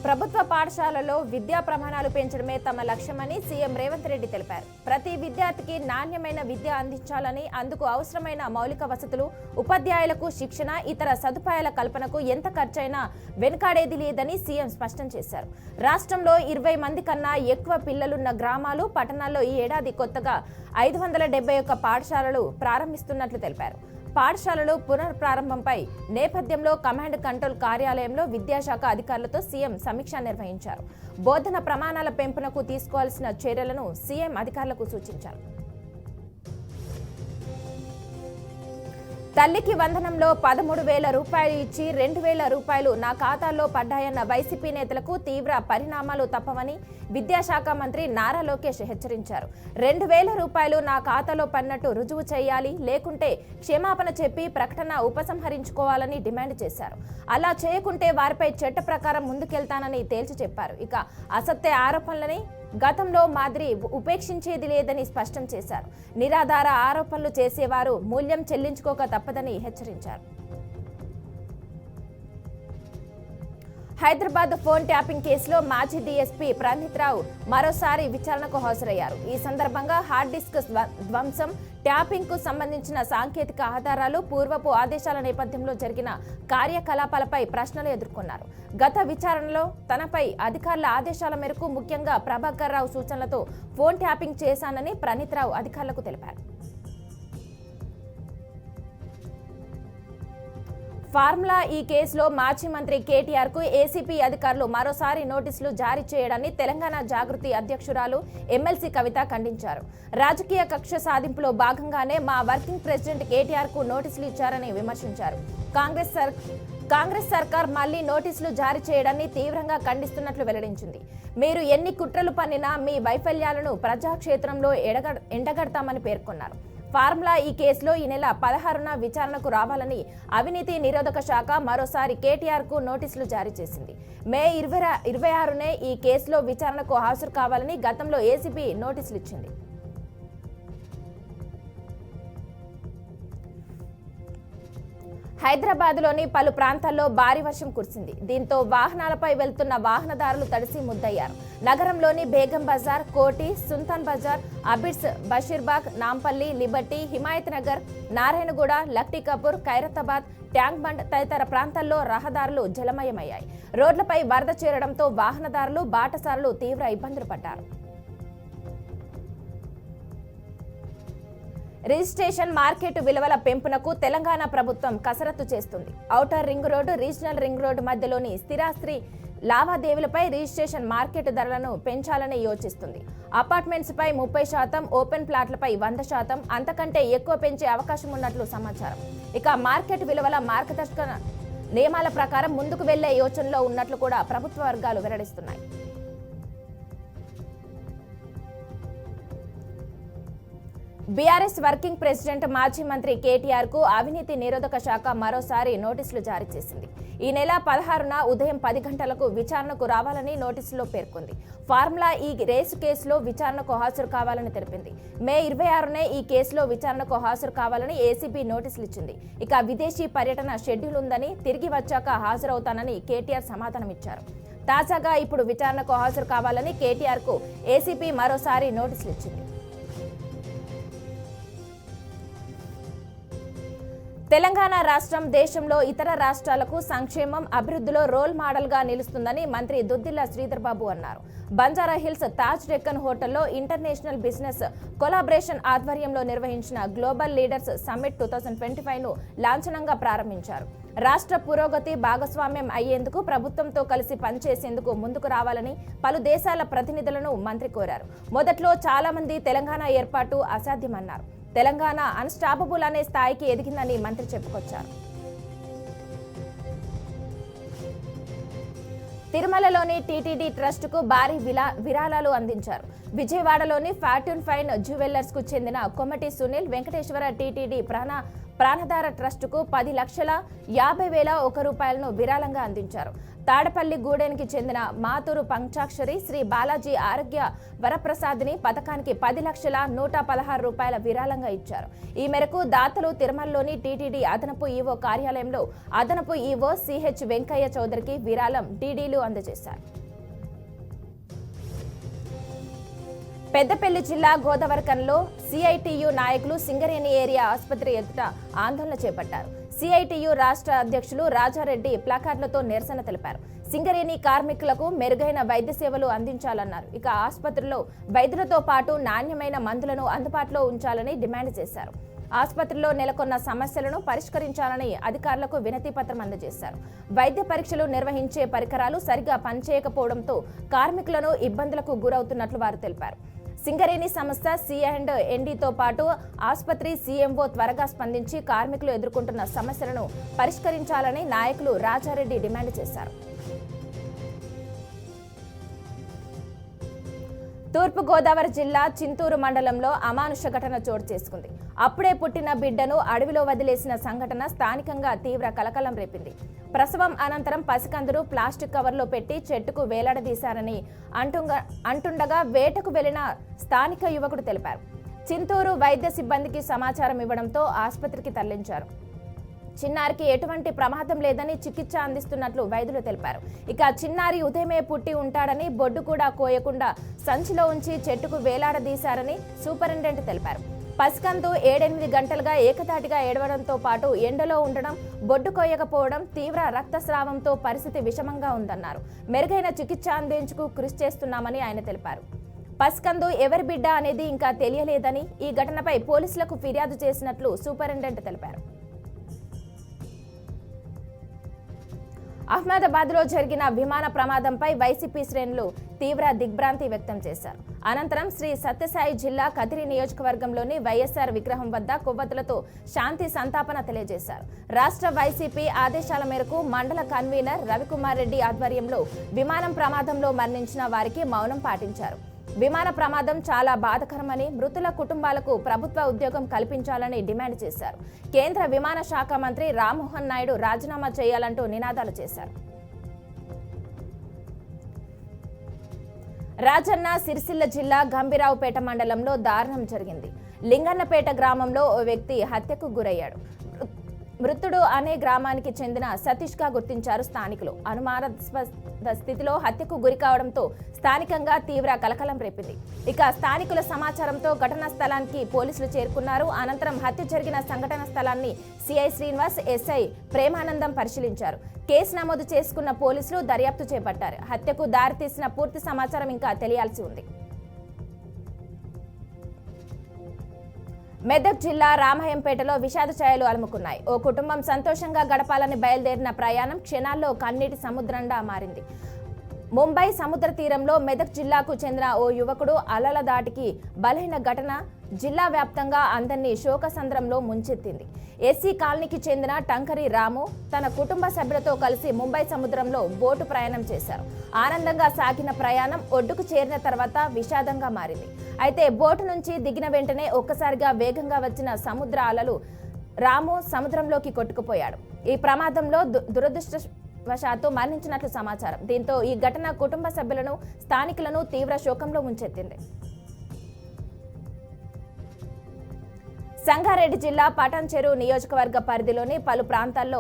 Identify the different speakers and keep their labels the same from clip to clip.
Speaker 1: ప్రభుత్వ పాఠశాలలో విద్యా ప్రమాణాలు పెంచడమే తమ లక్ష్యమని సీఎం రేవంత్ రెడ్డి తెలిపారు. ప్రతి విద్యార్థికి నాణ్యమైన విద్య అందించాలని, అందుకు అవసరమైన మౌలిక వసతులు, ఉపాధ్యాయులకు శిక్షణ, ఇతర సదుపాయాల కల్పనకు ఎంత ఖర్చైనా వెనుకాడేది లేదని సీఎం స్పష్టం చేశారు. రాష్ట్రంలో 20 మంది కన్నా ఎక్కువ పిల్లలున్న గ్రామాలు, పట్టణాల్లో ఈ ఏడాది కొత్తగా 571 పాఠశాలలు ప్రారంభిస్తున్నట్లు తెలిపారు. పాఠశాలలు పునఃప్రారంభంపై నేపథ్యంలో కమాండ్ కంట్రోల్ కార్యాలయంలో విద్యాశాఖ అధికారులతో సీఎం సమీక్ష నిర్వహించారు. బోధన ప్రమాణాల పెంపునకు తీసుకోవాల్సిన చర్యలను సీఎం అధికారులకు సూచించారు. తల్లికి వందనంలో 13,000 రూపాయలు ఇచ్చి 2,000 రూపాయలు నా ఖాతాల్లో పడ్డాయన్న వైసీపీ నేతలకు తీవ్ర పరిణామాలు తప్పవని విద్యాశాఖ మంత్రి నారా లోకేష్ హెచ్చరించారు. 2,000 రూపాయలు నా ఖాతాలో పడినట్టు రుజువు చేయాలి, లేకుంటే క్షమాపణ చెప్పి ప్రకటన ఉపసంహరించుకోవాలని డిమాండ్ చేశారు. అలా చేయకుంటే వారిపై చట్ట ప్రకారం ముందుకెళ్తానని తేల్చి చెప్పారు. ఇక అసత్య ఆరోపణలని గతంలో మాదిరి ఉపేక్షించేది లేదని స్పష్టం చేశారు. నిరాధార ఆరోపణలు చేసేవారు మూల్యం చెల్లించుకోక తప్పదని హెచ్చరించారు. హైదరాబాద్ ఫోన్ ట్యాపింగ్ కేసులో మాజీ డీఎస్పీ ప్రణీత్ రావు మరోసారి విచారణకు హాజరయ్యారు. ఈ సందర్భంగా హార్డ్ డిస్క్ ధ్వంసం, ట్యాపింగ్ కు సంబంధించిన సాంకేతిక ఆధారాలు, పూర్వపు ఆదేశాల నేపథ్యంలో జరిగిన కార్యకలాపాలపై ప్రశ్నలు ఎదుర్కొన్నారు. గత విచారణలో తనపై అధికారుల ఆదేశాల మేరకు, ముఖ్యంగా ప్రభాకర్ రావు సూచనలతో ఫోన్ ట్యాపింగ్ చేశానని ప్రణీత్ రావు అధికారులకు తెలిపారు. ఫార్ములా ఈ కేసులో మాజీ మంత్రి కేటీఆర్ కు ఏసీపీ అధికారులు మరోసారి నోటీసులు జారీ చేయడాన్ని తెలంగాణ జాగృతి అధ్యక్షురాలు ఎమ్మెల్సీ కవిత ఖండించారు. రాజకీయ కక్ష సాధింపులో భాగంగానే మా వర్కింగ్ ప్రెసిడెంట్ కేటీఆర్ కు నోటీసులు ఇచ్చారని విమర్శించారు. కాంగ్రెస్ సర్కార్ మళ్లీ నోటీసులు జారీ చేయడాన్ని తీవ్రంగా ఖండిస్తున్నట్లు వెల్లడించింది. మీరు ఎన్ని కుట్రలు పన్నినా మీ వైఫల్యాలను ప్రజాక్షేత్రంలో ఎండగడతామని పేర్కొన్నారు. ఫార్ములా ఈ కేసులో ఈ నెల 16న విచారణకు రావాలని అవినీతి నిరోధక శాఖ మరోసారి కేటీఆర్ కు నోటీసులు జారీ చేసింది. మే 26నే ఈ కేసులో విచారణకు హాజరు కావాలని గతంలో ఏసీబీ నోటీసులు ఇచ్చింది. హైదరాబాద్లోని పలు ప్రాంతాల్లో భారీ వర్షం కురిసింది. దీంతో వాహనాలపై వెళ్తున్న వాహనదారులు తడిసి ముద్దయ్యారు. నగరంలోని Begum Bazar, Koti, Sultan Bazar, Abids, Basheerbagh, Nampally, Liberty, Himayat Nagar, Narayanguda, Lakdi Kapul, Khairatabad, Tank Bund తదితర ప్రాంతాల్లో రహదారులు జలమయమయ్యాయి. రోడ్లపై వరద చేరడంతో వాహనదారులు, బాటసారులు తీవ్ర ఇబ్బందులు పడ్డారు. రిజిస్ట్రేషన్ మార్కెట్ విలువల పెంపునకు తెలంగాణ ప్రభుత్వం కసరత్తు చేస్తుంది. Outer ring road, regional ring road మధ్యలోని స్థిరాస్తి లావాదేవీలపై రిజిస్ట్రేషన్ మార్కెట్ ధరలను పెంచాలని యోచిస్తుంది. అపార్ట్మెంట్స్ పై 30%, ఓపెన్ ప్లాట్లపై 100%, అంతకంటే ఎక్కువ పెంచే అవకాశం ఉన్నట్లు సమాచారం. ఇక మార్కెట్ విలువల మార్గదర్శక నియమాల ప్రకారం ముందుకు వెళ్లే యోచనలో ఉన్నట్లు కూడా ప్రభుత్వ వర్గాలు వెల్లడిస్తున్నాయి. బీఆర్ఎస్ వర్కింగ్ ప్రెసిడెంట్ మాజీ మంత్రి కేటీఆర్ కు అవినీతి నిరోధక శాఖ మరోసారి నోటీసులు జారీ చేసింది. ఈ నెల 16న ఉదయం 10 గంటలకు విచారణకు రావాలని నోటీసులో పేర్కొంది. ఫార్ములా ఈ రేసు కేసులో విచారణకు హాజరు కావాలని తెలిపింది. మే 26నే ఈ కేసులో విచారణకు హాజరు కావాలని ఏసీబీ నోటీసులు ఇచ్చింది. ఇక విదేశీ పర్యటన షెడ్యూల్ ఉందని, తిరిగి వచ్చాక హాజరవుతానని కేటీఆర్ సమాధానం ఇచ్చారు. తాజాగా ఇప్పుడు విచారణకు హాజరు కావాలని కేటీఆర్ కు ఏసీబీ మరోసారి నోటీసులు ఇచ్చింది. తెలంగాణ రాష్ట్రం దేశంలో ఇతర రాష్ట్రాలకు సంక్షేమం, అభివృద్ధిలో రోల్ మోడల్ గా నిలుస్తుందని మంత్రి దుద్దిల్ల శ్రీధర్ బాబు అన్నారు. బంజారా హిల్స్ తాజ్ డెక్కన్ హోటల్లో ఇంటర్నేషనల్ బిజినెస్ కొలాబరేషన్ ఆధ్వర్యంలో నిర్వహించిన గ్లోబల్ లీడర్స్ సమ్మిట్ 2025ను లాంఛనంగా ప్రారంభించారు. రాష్ట్ర పురోగతి భాగస్వామ్యం అయ్యేందుకు ప్రభుత్వంతో కలిసి పనిచేసేందుకు ముందుకు రావాలని పలు దేశాల ప్రతినిధులను మంత్రి కోరారు. మొదట్లో చాలా మంది తెలంగాణ ఏర్పాటు అసాధ్యమన్నారు. తెలంగాణ అన్స్టాపబుల్ అనే స్థాయికి ఎదిగిందని మంత్రి చెప్పుకొచ్చారు. తిరుమలలోని టీటీడీ ట్రస్ట్ కు భారీ విరాళాలు అందించారు. విజయవాడలోని ఫార్ట్యూన్ ఫైన్ జ్యువెల్లర్స్ కు చెందిన కొమ్మటి సునీల్, వెంకటేశ్వర టీటీడీ ప్రాణధార ట్రస్టుకు 10,50,01 రూపాయలను విరాళంగా అందించారు. తాడపల్లి గూడెనికి చెందిన మాతూరు పంచాక్షరి శ్రీ బాలాజీ ఆరోగ్య వరప్రసాద్ని పథకానికి 10,116 రూపాయల విరాళంగా ఇచ్చారు. ఈ మేరకు దాతలు తిరుమలలోని టీటీడీ అదనపు ఈవో కార్యాలయంలో అదనపు ఈవో సిహెచ్ వెంకయ్య చౌదరికి విరాళం డీడీలు అందజేశారు. పెద్దపల్లి జిల్లా గోదావరిఖనిలో సిఐటియు నాయకులు సింగరేణి ఏరియా ఆసుపత్రి ఎదుట ఆందోళన చేపట్టారు. సిఐటియు రాష్ట్ర అధ్యక్షులు రాజారెడ్డి ప్లాకార్డులతో నిరసన తెలిపారు. సింగరేణి కార్మికులకు మెరుగైన వైద్య సేవలు అందించాలన్నారు. ఇక ఆసుపత్రిలో వైద్యులతో పాటు నాణ్యమైన మందులను అందుబాటులో ఉంచాలని డిమాండ్ చేశారు. ఆసుపత్రిలో నెలకొన్న సమస్యలను పరిష్కరించాలని అధికారులకు వినతి పత్రం అందజేశారు. వైద్య పరీక్షలు నిర్వహించే పరికరాలు సరిగా పనిచేయకపోవడంతో కార్మికులను ఇబ్బందులకు గురవుతున్నట్లు వారు తెలిపారు. సింగరేణి సంస్థ C&NDతో పాటు ఆసుపత్రి CMO త్వరగా స్పందించి కార్మికులు ఎదుర్కొంటున్న సమస్యలను పరిష్కరించాలని నాయకులు రాజారెడ్డి డిమాండ్ చేశారు. తూర్పు గోదావరి జిల్లా చింతూరు మండలంలో అమానుష ఘటన చోటు చేసుకుంది. అప్పుడే పుట్టిన బిడ్డను అడవిలో వదిలేసిన సంఘటన స్థానికంగా తీవ్ర కలకలం రేపింది. ప్రసవం అనంతరం పసికందును ప్లాస్టిక్ కవర్లో పెట్టి చెట్టుకు వేలాడదీశారని అంటుండగా వేటకు వెళ్లిన స్థానిక యువకుడు తెలిపారు. చింతూరు వైద్య సిబ్బందికి సమాచారం ఇవ్వడంతో ఆసుపత్రికి తరలించారు. చిన్నారికి ఎటువంటి ప్రమాదం లేదని చికిత్స అందిస్తున్నట్లు వైద్యులు తెలిపారు. ఇక చిన్నారి ఉదయమే పుట్టి ఉంటాడని బొడ్డు కూడా కోయకుండా సంచిలో ఉంచి చెట్టుకు వేలాడదీశారని సూపరింటెండెంట్ తెలిపారు. పసికందు 7-8 గంటలుగా ఏకతాటిగా ఏడవడంతో పాటు ఎండలో ఉండడం, బొడ్డు కోయకపోవడం, తీవ్ర రక్తస్రావంతో పరిస్థితి విషమంగా ఉందన్నారు. మెరుగైన చికిత్స అందించుకు కృషి చేస్తున్నామని ఆయన తెలిపారు. పసికందు ఎవరి బిడ్డ అనేది ఇంకా తెలియలేదని, ఈ ఘటనపై పోలీసులకు ఫిర్యాదు చేసినట్లు సూపరింటెండెంట్ తెలిపారు. అహ్మదాబాద్లో జరిగిన విమాన ప్రమాదంపై వైసీపీ శ్రేణులు తీవ్ర దిగ్భ్రాంతి వ్యక్తం చేశారు. అనంతరం శ్రీ సత్యసాయి జిల్లా కదిరి నియోజకవర్గంలోని వైఎస్ఆర్ విగ్రహం వద్ద కొవ్వొత్తులతో శాంతి సంతాపన తెలియజేశారు. రాష్ట్ర వైసీపీ ఆదేశాల మేరకు మండల కన్వీనర్ రవికుమార్ రెడ్డి ఆధ్వర్యంలో విమానం ప్రమాదంలో మరణించిన వారికి మౌనం పాటించారు. విమాన ప్రమాదం చాలా బాధాకరమని, మృతుల కుటుంబాలకు ప్రభుత్వ ఉద్యోగం కల్పించాలని డిమాండ్ చేశారు. కేంద్ర విమాన శాఖ మంత్రి రామ్మోహన్ నాయుడు రాజీనామా చేయాలంటూ నినాదాలు చేశారు. రాజన్న సిరిసిల్ల జిల్లా గంభీరావుపేట మండలంలో దారుణం జరిగింది. లింగన్నపేట గ్రామంలో ఓ వ్యక్తి హత్యకు గురయ్యాడు. మృతుడు అనే గ్రామానికి చెందిన సతీష్ గా గుర్తించారు స్థానికులు. అనుమానాస్పద స్థితిలో హత్యకు గురి కావడంతో స్థానికంగా తీవ్ర కలకలం రేపింది. ఇక స్థానికుల సమాచారంతో ఘటనా స్థలానికి పోలీసులు చేరుకున్నారు. అనంతరం హత్య జరిగిన సంఘటన స్థలాన్ని సిఐ శ్రీనివాస్, ఎస్ఐ ప్రేమానందం పరిశీలించారు. కేసు నమోదు చేసుకున్న పోలీసులు దర్యాప్తు చేపట్టారు. హత్యకు దారితీసిన పూర్తి సమాచారం ఇంకా తెలియాల్సి ఉంది. మెదక్ జిల్లా రామాయంపేటలో విషాద ఛాయలు అలుముకున్నాయి. ఓ కుటుంబం సంతోషంగా గడపాలని బయలుదేరిన ప్రయాణం క్షణాల్లో కన్నీటి సముద్రంగా మారింది. ముంబై సముద్ర తీరంలో మెదక్ జిల్లాకు చెందిన ఓ యువకుడు అలల దాటికి బలైన ఘటన జిల్లా వ్యాప్తంగా అందరినీ శోకసంద్రంలో ముంచెత్తింది. ఎస్సీ కాలనీకి చెందిన టంకరి రాము తన కుటుంబ సభ్యులతో కలిసి ముంబై సముద్రంలో బోటు ప్రయాణం చేశారు. ఆనందంగా సాగిన ప్రయాణం ఒడ్డుకు చేరిన తర్వాత విషాదంగా మారింది. అయితే బోటు నుంచి దిగిన వెంటనే ఒక్కసారిగా వేగంగా వచ్చిన సముద్ర అలలు రాము సముద్రంలోకి కొట్టుకుపోయాడు. ఈ ప్రమాదంలో దురదృష్టవశాత్తు మరణించినట్లు సమాచారం. దీంతో ఈ ఘటన కుటుంబ సభ్యులను, స్థానికులను తీవ్ర శోకంలో ముంచెత్తింది. సంగారెడ్డి జిల్లా పటాన్చెరు నియోజకవర్గ పరిధిలోని పలు ప్రాంతాల్లో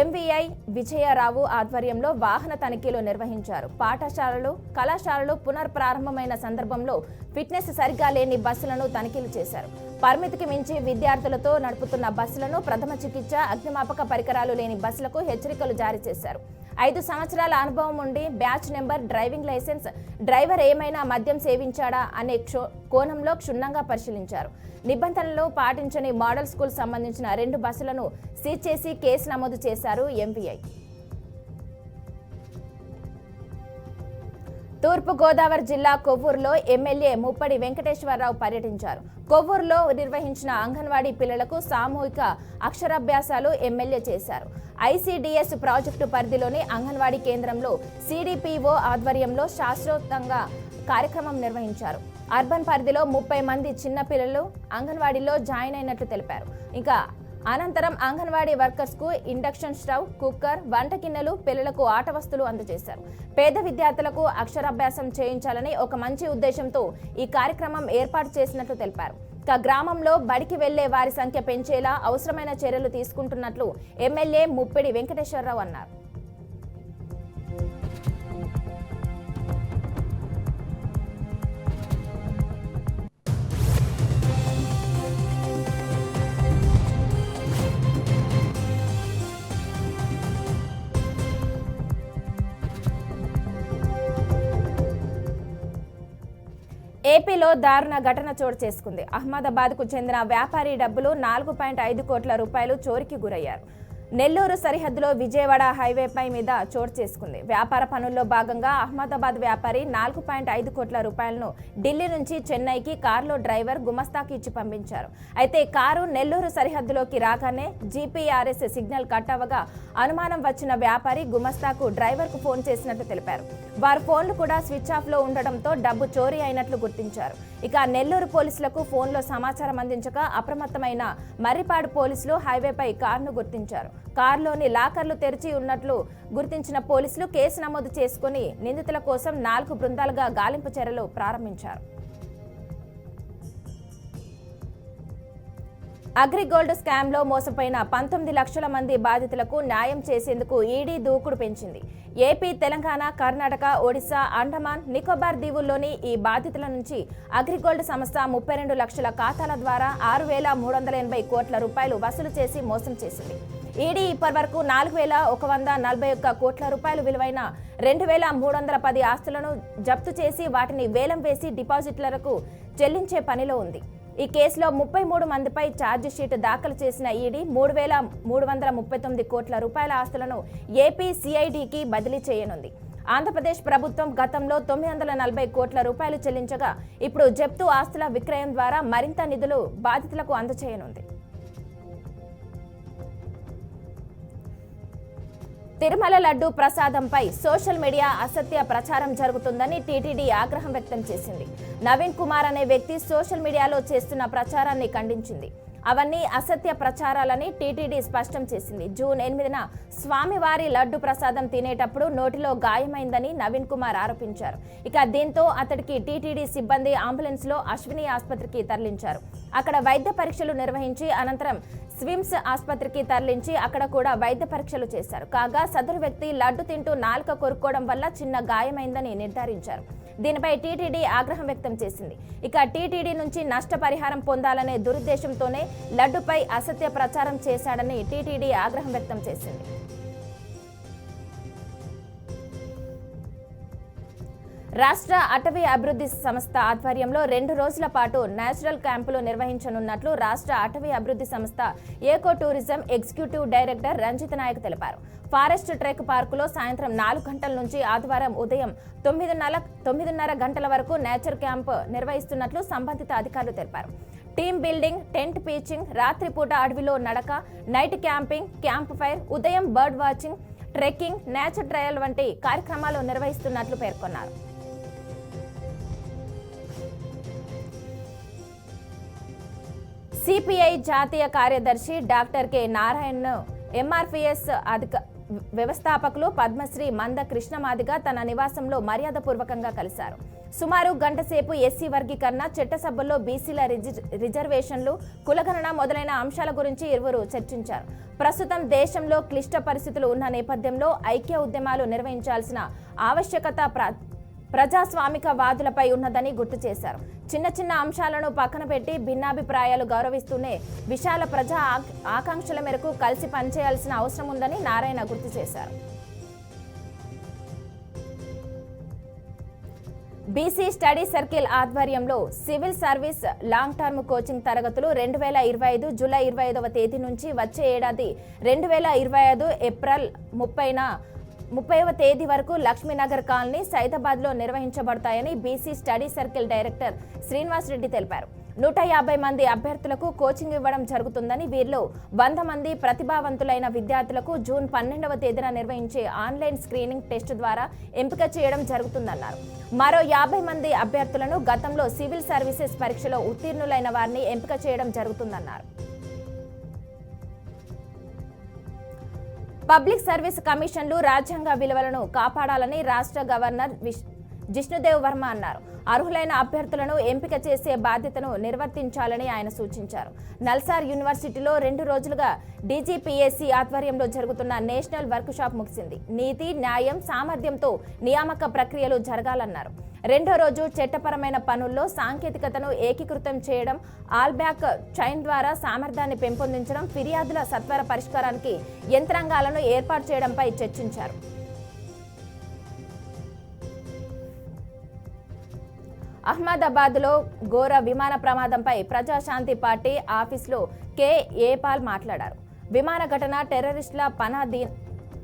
Speaker 1: ఎంవీఐ విజయరావు ఆధ్వర్యంలో వాహన తనిఖీలు నిర్వహించారు. పాఠశాలలు, కళాశాలలు పునర్ప్రారంభమైన సందర్భంలో ఫిట్నెస్ సరిగా లేని బస్సులను తనిఖీలు చేశారు. పరిమితికి మించి విద్యార్థులతో నడుపుతున్న బస్సులను, ప్రథమ చికిత్స, అగ్నిమాపక పరికరాలు లేని బస్సులకు హెచ్చరికలు జారీ చేశారు. 5 సంవత్సరాల అనుభవం ఉండి batch number, driving licence, driver ఏమైనా మద్యం సేవించాడా అనే కోణంలో క్షుణ్ణంగా పరిశీలించారు. నిబంధనలు పాటించని మోడల్ స్కూల్ సంబంధించిన 2 బస్సులను సీజ్ చేసి కేసు నమోదు చేశారు ఎంవీఐ. తూర్పు గోదావరి జిల్లా కొవ్వూరులో ఎమ్మెల్యే ముప్పడి వెంకటేశ్వరరావు పర్యటించారు. కొవ్వూరులో నిర్వహించిన అంగన్వాడీ పిల్లలకు సామూహిక అక్షరాభ్యాసాలు ఎమ్మెల్యే చేశారు. ఐసీడీఎస్ ప్రాజెక్టు పరిధిలోని అంగన్వాడీ కేంద్రంలో సిడిపిఓ ఆధ్వర్యంలో శాస్త్రోక్తంగా కార్యక్రమం నిర్వహించారు. అర్బన్ పరిధిలో 30 మంది చిన్న పిల్లలు అంగన్వాడీలో జాయిన్ అయినట్లు తెలిపారు. ఇంకా అనంతరం అంగన్వాడీ వర్కర్స్ కు ఇండక్షన్ స్టవ్, కుక్కర్, వంట గిన్నెలు, పిల్లలకు ఆట వస్తువులు అందజేశారు. పేద విద్యార్థులకు అక్షరాభ్యాసం చేయించాలని ఒక మంచి ఉద్దేశంతో ఈ కార్యక్రమం ఏర్పాటు చేసినట్లు తెలిపారు. గ్రామంలో బడికి వెళ్లే వారి సంఖ్య పెంచేలా అవసరమైన చర్యలు తీసుకుంటున్నట్లు ఎమ్మెల్యే ముప్పిడి వెంకటేశ్వరరావు అన్నారు. ఏపీలో దారుణ ఘటన చోటు చేసుకుంది. అహ్మదాబాద్కు చెందిన వ్యాపారి డబ్బులు 4.5 కోట్ల రూపాయలు చోరీకి గురయ్యారు. నెల్లూరు సరిహద్దులో విజయవాడ హైవేపై మీద చోటు చేసుకుంది. వ్యాపార పనుల్లో భాగంగా అహ్మదాబాద్ వ్యాపారి 4.5 కోట్ల రూపాయలను ఢిల్లీ నుంచి చెన్నైకి కారులో డ్రైవర్ గుమస్తాకి ఇచ్చి పంపించారు. అయితే కారు నెల్లూరు సరిహద్దులోకి రాగానే జీపీఆర్ఎస్ సిగ్నల్ కట్ అవ్వగా అనుమానం వచ్చిన వ్యాపారి గుమస్తాకు డ్రైవర్కు ఫోన్ చేసినట్లు తెలిపారు. వారి ఫోన్లు కూడా స్విచ్ ఆఫ్ లో ఉండడంతో డబ్బు చోరీ అయినట్లు గుర్తించారు. ఇక నెల్లూరు పోలీసులకు ఫోన్లో సమాచారం అందించగా అప్రమత్తమైన మర్రిపాడు పోలీసులు హైవేపై కారును గుర్తించారు. కారులోని లాకర్లు తెరిచి ఉన్నట్లు గుర్తించిన పోలీసులు కేసు నమోదు చేసుకుని నిందితుల కోసం 4 బృందాలుగా గాలింపు చర్యలు ప్రారంభించారు. అగ్రిగోల్డ్ స్కామ్ లో మోసపోయిన 19 లక్షల మంది బాధితులకు న్యాయం చేసేందుకు ఈడీ దూకుడు పెంచింది. ఏపీ, తెలంగాణ, కర్ణాటక, ఒడిశా, అండమాన్, నికోబార్ దీవుల్లోని ఈ బాధితుల నుంచి అగ్రిగోల్డ్ సంస్థ 32 లక్షల ఖాతాల ద్వారా 6,380 కోట్ల రూపాయలు వసూలు చేసి మోసం చేసింది. ఈడీ ఇప్పటివరకు 4,141 కోట్ల రూపాయలు విలువైన 2,310 ఆస్తులను జప్తు చేసి వాటిని వేలం వేసి డిపాజిట్లకు చెల్లించే పనిలో ఉంది. ఈ కేసులో 33 మందిపై ఛార్జ్ షీట్ దాఖలు చేసిన ఈడీ 3,339 కోట్ల రూపాయల ఆస్తులను ఏపీ సిఐడికి బదిలీ చేయనుంది. ఆంధ్రప్రదేశ్ ప్రభుత్వం గతంలో 940 కోట్ల రూపాయలు చెల్లించగా ఇప్పుడు జప్తు ఆస్తుల విక్రయం ద్వారా మరింత నిధులు బాధితులకు అందజేయనుంది. తిరుమల లడ్డు ప్రసాదంపై సోషల్ మీడియా అసత్య ప్రచారం జరుగుతుందని టీటీడీ ఆగ్రహం వ్యక్తం చేసింది. నవీన్ కుమార్ అనే వ్యక్తి సోషల్ మీడియాలో చేస్తున్న ప్రచారాన్ని ఖండించింది. అవన్నీ అసత్య ప్రచారాలని టీటీడీ స్పష్టం చేసింది. జూన్ 8న స్వామివారి లడ్డు ప్రసాదం తినేటప్పుడు నోటిలో గాయమైందని నవీన్ కుమార్ ఆరోపించారు. ఇక దీంతో అతడికి టీటీడీ సిబ్బంది అంబులెన్స్ లో అశ్విని ఆసుపత్రికి తరలించారు. అక్కడ వైద్య పరీక్షలు నిర్వహించి అనంతరం స్విమ్స్ ఆసుపత్రికి తరలించి అక్కడ కూడా వైద్య పరీక్షలు చేశారు. కాగా సదరు వ్యక్తి లడ్డు తింటూ నాలుక కొరుక్కోవడం వల్ల చిన్న గాయమైందని నిర్ధారించారు. దీనిపై టీటీడీ ఆగ్రహం వ్యక్తం చేసింది. ఇక టీటీడీ నుంచి నష్టపరిహారం పొందాలనే దురుద్దేశంతోనే లడ్డుపై అసత్య ప్రచారం చేశాడని టీటీడీ ఆగ్రహం వ్యక్తం చేసింది. రాష్ట్ర అటవీ అభివృద్ధి సంస్థ ఆధ్వర్యంలో 2 రోజుల పాటు నేచురల్ క్యాంపులు నిర్వహించనున్నట్లు రాష్ట్ర అటవీ అభివృద్ధి సంస్థ eco tourism executive director Ranjit Naik తెలిపారు. ఫారెస్ట్ ట్రెక్ పార్కులో సాయంత్రం 4 గంటల నుంచి ఆదివారం ఉదయం 9:30 గంటల వరకు నేచర్ క్యాంప్ నిర్వహిస్తున్నట్లు సంబంధిత అధికారులు తెలిపారు. టీమ్ బిల్డింగ్, టెంట్ పీచింగ్, రాత్రిపూట అడవిలో నడక, నైట్ క్యాంపింగ్, క్యాంప్ ఫైర్, ఉదయం bird watching, trekking, nature trial వంటి కార్యక్రమాలు నిర్వహిస్తున్నట్లు పేర్కొన్నారు. సిపిఐ జాతీయ కార్యదర్శి డాక్టర్ కె నారాయణ్ ఎంఆర్పీఎస్ వ్యవస్థాపకులు పద్మశ్రీ మంద కృష్ణమాదిగ తన నివాసంలో మర్యాదపూర్వకంగా కలిశారు. సుమారు గంట సేపు ఎస్సీ వర్గీకరణ, చట్టసభల్లో బీసీల రిజర్వేషన్లు, కులగణన మొదలైన అంశాల గురించి ఇరువురు చర్చించారు. ప్రస్తుతం దేశంలో క్లిష్ట పరిస్థితులు ఉన్న నేపథ్యంలో ఐక్య ఉద్యమాలు నిర్వహించాల్సిన ఆవశ్యకత ప్రజాస్వామిక వాదులపై ఉన్నదని గుర్తు చేశారు. చిన్న చిన్న అంశాలను పక్కన పెట్టి భిన్నాభిప్రాయాలు గౌరవిస్తూనే విశాల ప్రజా ఆకాంక్షల మేరకు కలిసి పనిచేయాల్సిన అవసరం ఉందని నారాయణ గుర్తు చేశారు. బీసీ స్టడీ సర్కిల్ ఆధ్వర్యంలో civil service long term coaching తరగతులు 2025 జూలై 25వ తేదీ నుంచి వచ్చే ఏడాది 2025 ఏప్రిల్ 30వ తేదీ వరకు లక్ష్మీనగర్ కాలనీ, సైదాబాద్లో నిర్వహించబడతాయని BC study circle director Srinivas Reddy తెలిపారు. 150 మంది అభ్యర్థులకు కోచింగ్ ఇవ్వడం జరుగుతుందని, వీరిలో 100 మంది ప్రతిభావంతులైన విద్యార్థులకు జూన్ 12వ తేదీన నిర్వహించే ఆన్లైన్ స్క్రీనింగ్ టెస్ట్ ద్వారా ఎంపిక చేయడం జరుగుతుందన్నారు. మరో 50 మంది అభ్యర్థులను గతంలో సివిల్ సర్వీసెస్ పరీక్షలో ఉత్తీర్ణులైన వారిని ఎంపిక చేయడం జరుగుతుందన్నారు. పబ్లిక్ సర్వీస్ కమిషన్లు రాజ్యాంగ విలువలను కాపాడాలని రాష్ట్ర గవర్నర్ జిష్ణుదేవ్ వర్మ అన్నారు. అర్హులైన అభ్యర్థులను ఎంపిక చేసే బాధ్యతను నిర్వర్తించాలని ఆయన సూచించారు. నల్సార్ యూనివర్సిటీలో 2 రోజులుగా డీజీపీఎస్సీ ఆధ్వర్యంలో జరుగుతున్న నేషనల్ వర్క్ షాప్ ముగిసింది. నీతి, న్యాయం, సామర్థ్యంతో నియామక ప్రక్రియలు జరగాలన్నారు. 2వ రోజు చట్టపరమైన పనుల్లో సాంకేతికతను ఏకీకృతం చేయడం, ఆల్ బ్యాక్ చైన్ ద్వారా సామర్థ్యాన్ని పెంపొందించడం, ఫిర్యాదుల సత్వర పరిష్కారానికి యంత్రాంగాలను ఏర్పాటు చేయడంపై చర్చించారు. అహ్మదాబాద్లో ఘోర విమాన ప్రమాదంపై ప్రజాశాంతి పార్టీ ఆఫీసులో ఏపాల్ మాట్లాడారు. విమాన ఘటన టెర్రరిస్టుల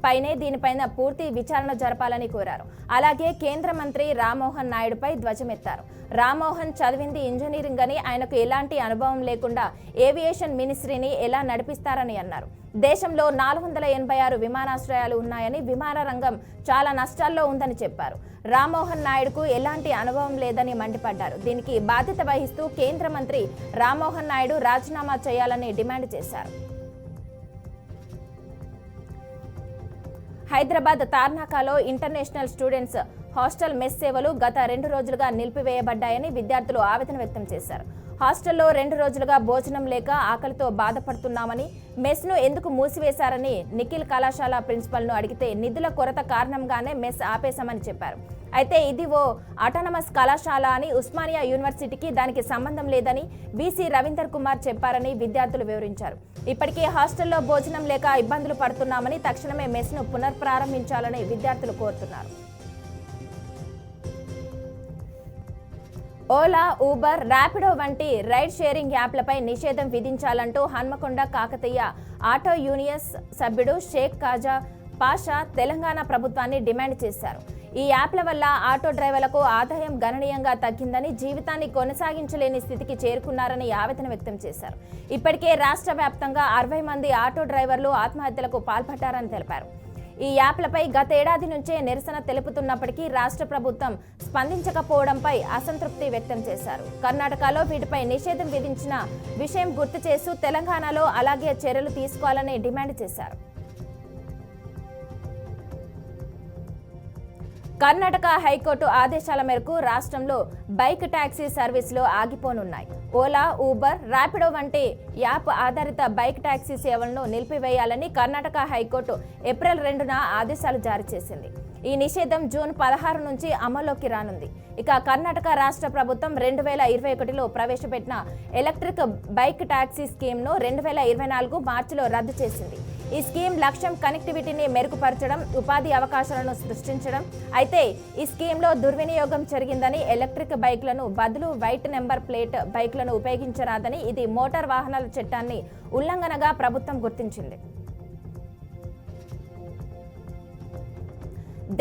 Speaker 1: పైనే దీనిపైన పూర్తి విచారణ జరపాలని కోరారు. అలాగే కేంద్ర మంత్రి రామ్మోహన్ నాయుడుపై ధ్వజమెత్తారు. రామ్మోహన్ చదివింది ఇంజనీరింగ్ అని, ఆయనకు ఎలాంటి అనుభవం లేకుండా ఏవియేషన్ మినిస్ట్రీని ఎలా నడిపిస్తారని అన్నారు. దేశంలో 486 విమానాశ్రయాలు ఉన్నాయని, విమాన రంగం చాలా నష్టాల్లో ఉందని చెప్పారు. రామ్మోహన్ నాయుడుకు ఎలాంటి అనుభవం లేదని మండిపడ్డారు. దీనికి బాధ్యత వహిస్తూ కేంద్ర మంత్రి రామ్మోహన్ నాయుడు రాజీనామా చేయాలని డిమాండ్ చేశారు. హైదరాబాద్ తార్నాకాలో ఇంటర్నేషనల్ స్టూడెంట్స్ హాస్టల్ మెస్ సేవలు గత 2 రోజులుగా నిలిపివేయబడ్డాయని విద్యార్థులు ఆవేదన వ్యక్తం చేశారు. హాస్టల్లో 2 రోజులుగా భోజనం లేక ఆకలితో బాధపడుతున్నామని, మెస్ను ఎందుకు మూసివేశారని నిఖిల్ కళాశాల ప్రిన్సిపల్ను అడిగితే నిధుల కొరత కారణంగానే మెస్ ఆపేశామని చెప్పారు. అయితే ఇది ఓ ఆటోనమస్ కళాశాల అని, ఉస్మానియా యూనివర్సిటీకి దానికి సంబంధం లేదని బీసీ రవీందర్ కుమార్ చెప్పారని విద్యార్థులు వివరించారు. ఇప్పటికే హాస్టల్లో భోజనం లేక ఇబ్బందులు పడుతున్నామని, తక్షణమే మెస్ను పునఃప్రారంభించాలని విద్యార్థులు కోరుతున్నారు. ఓలా, ఊబర్, ర్యాపిడో వంటి రైడ్ షేరింగ్ యాప్లపై నిషేధం విధించాలంటూ హన్మకొండ కాకతీయ ఆటో యూనియన్స్ సభ్యుడు షేక్ కాజా పాషా తెలంగాణ ప్రభుత్వాన్ని డిమాండ్ చేశారు. ఈ యాప్ల వల్ల ఆటో డ్రైవర్లకు ఆదాయం గణనీయంగా తగ్గిందని, జీవితాన్ని కొనసాగించలేని స్థితికి చేరుకున్నారని ఆవేదన వ్యక్తం చేశారు. ఇప్పటికే రాష్ట్ర వ్యాప్తంగా 60 మంది ఆటో డ్రైవర్లు ఆత్మహత్యలకు పాల్పడ్డారని తెలిపారు. ఈ యాప్లపై గత ఏడాది నుంచే నిరసన తెలుపుతున్నప్పటికీ రాష్ట్ర ప్రభుత్వం స్పందించకపోవడంపై అసంతృప్తి వ్యక్తం చేశారు. కర్ణాటకలో వీటిపై నిషేధం విధించిన విషయం గుర్తు చేస్తూ తెలంగాణలో అలాగే చర్యలు తీసుకోవాలని డిమాండ్ చేశారు. కర్ణాటక హైకోర్టు ఆదేశాల మేరకు రాష్ట్రంలో బైక్ టాక్సీ సర్వీసులు ఆగిపోనున్నాయి. ఓలా, ఊబర్, ర్యాపిడో వంటి యాప్ ఆధారిత బైక్ టాక్సీ సేవలను నిలిపివేయాలని కర్ణాటక హైకోర్టు ఏప్రిల్ 2న ఆదేశాలు జారీ చేసింది. ఈ నిషేధం జూన్ 16 నుంచి అమల్లోకి రానుంది. ఇక కర్ణాటక రాష్ట్ర ప్రభుత్వం 2021లో ప్రవేశపెట్టిన ఎలక్ట్రిక్ బైక్ టాక్సీ స్కీమ్ను 2024 మార్చిలో రద్దు చేసింది. ఈ స్కీమ్ లక్ష్యం కనెక్టివిటీని మెరుగుపరచడం, ఉపాధి అవకాశాలను సృష్టించడం. అయితే ఈ స్కీమ్లో దుర్వినియోగం జరిగిందని, ఎలక్ట్రిక్ బైక్లను బదులు వైట్ నెంబర్ ప్లేట్ బైక్లను ఉపయోగించరాదని, ఇది మోటార్ వాహనాల చట్టాన్ని ఉల్లంఘనగా ప్రభుత్వం గుర్తించింది.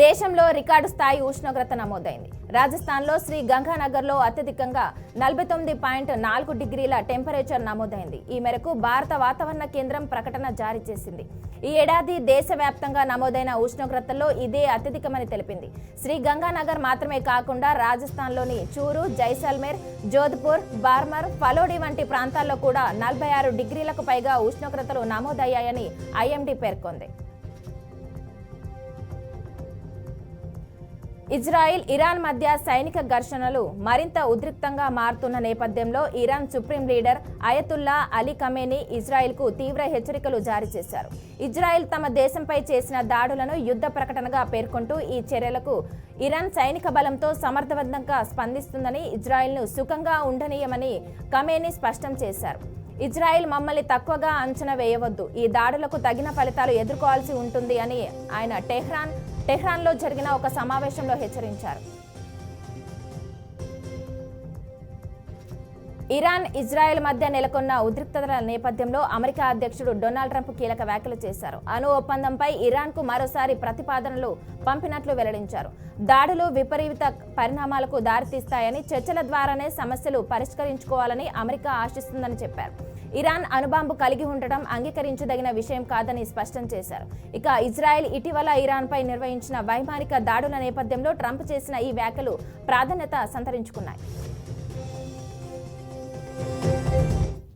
Speaker 1: దేశంలో రికార్డు స్థాయి ఉష్ణోగ్రత నమోదైంది. రాజస్థాన్లో శ్రీ గంగానగర్లో అత్యధికంగా 49.4 డిగ్రీల టెంపరేచర్ నమోదైంది. ఈ మేరకు భారత వాతావరణ కేంద్రం ప్రకటన జారీ చేసింది. ఈ ఏడాది దేశవ్యాప్తంగా నమోదైన ఉష్ణోగ్రతల్లో ఇదే అత్యధికమని తెలిపింది. శ్రీ గంగానగర్ మాత్రమే కాకుండా రాజస్థాన్లోని చూరు, జైసల్మేర్, జోధ్పూర్, బార్మర్, ఫలోడి వంటి ప్రాంతాల్లో కూడా 46 డిగ్రీలకు పైగా ఉష్ణోగ్రతలు నమోదయ్యాయని ఐఎండీ పేర్కొంది. ఇజ్రాయిల్, ఇరాన్ మధ్య సైనిక ఘర్షణలు మరింత ఉద్రిక్తంగా మారుతున్న నేపథ్యంలో Iran supreme leader Ayatollah Ali Khamenei ఇజ్రాయిల్కు తీవ్ర హెచ్చరికలు జారీ చేశారు. ఇజ్రాయిల్ తమ దేశంపై చేసిన దాడులను యుద్ధ ప్రకటనగా పేర్కొంటూ ఈ చర్యలకు ఇరాన్ సైనిక బలంతో సమర్థవంతంగా స్పందిస్తుందని, ఇజ్రాయిల్ను సుఖంగా ఉండనీయమని ఖమేనీ స్పష్టం చేశారు. ఇజ్రాయిల్ మమ్మల్ని తక్కువగా అంచనా వేయవద్దు, ఈ దాడులకు తగిన ఫలితాలు ఎదుర్కోవాల్సి ఉంటుంది అని ఆయన టెహ్రాన్లో జరిగిన ఒక సమావేశంలో హెచ్చరించారు. ఇరాన్, ఇజ్రాయెల్ మధ్య నెలకొన్న ఉద్రిక్తతల నేపథ్యంలో అమెరికా అధ్యక్షుడు డొనాల్డ్ ట్రంప్ కీలక వ్యాఖ్యలు చేశారు. అణు ఒప్పందంపై ఇరాన్కు మరోసారి ప్రతిపాదనలు పంపినట్లు వెల్లడించారు. దాడులు విపరీత పరిణామాలకు దారితీస్తాయని, చర్చల ద్వారానే సమస్యలు పరిష్కరించుకోవాలని అమెరికా ఆశిస్తుందని చెప్పారు. ఇరాన్ అణుబాంబు కలిగి ఉండటం అంగీకరించదగిన విషయం కాదని స్పష్టం చేశారు. ఇక ఇజ్రాయెల్ ఇటీవల ఇరాన్పై నిర్వహించిన వైమానిక దాడుల నేపథ్యంలో ట్రంప్ చేసిన ఈ వ్యాఖ్యలు ప్రాధాన్యత సంతరించుకున్నాయి.